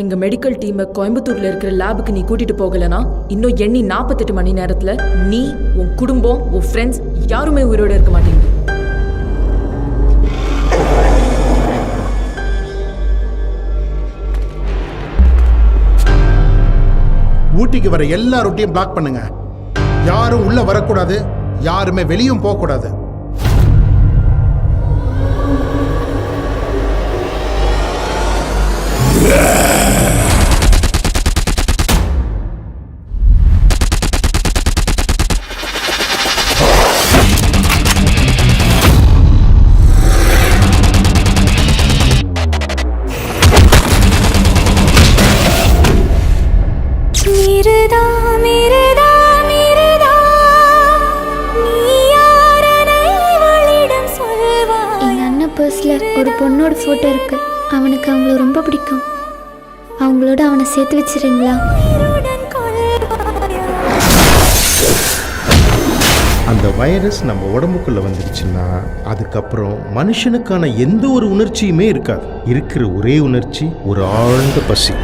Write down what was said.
எங்க மெடிக்கல் டீமை கோயம்புத்தூர்ல இருக்கிற லேபுக்கு நீ கூட்டிட்டு போகலனா இன்னும் எண்ணி 48 மணி நேரத்துல நீ, உன் குடும்பம், உன் ஃப்ரெண்ட்ஸ் யாருமே உயிரோட இருக்க மாட்டீங்க. ஊட்டிக்கு வர எல்லா ரூட்டையும் பிளாக் பண்ணுங்க. யாரும் உள்ள வரக்கூடாது, யாருமே வெளியும் போகக்கூடாது. ஒரு பொண்ணோட ஃபோட்டோ இருக்கு. அவனுக்கு அவங்கள ரொம்ப பிடிக்கும். அவங்களோட அவனை சேர்த்து வச்சிருங்களா? அந்த வைரஸ் நம்ம உடம்புக்குள்ள வந்துருச்சுன்னா அதுக்கப்புறம் மனுஷனுக்கான எந்த ஒரு உணர்ச்சியுமே இருக்காது. இருக்கிற ஒரே உணர்ச்சி ஒரு ஆழ்ந்த பசி.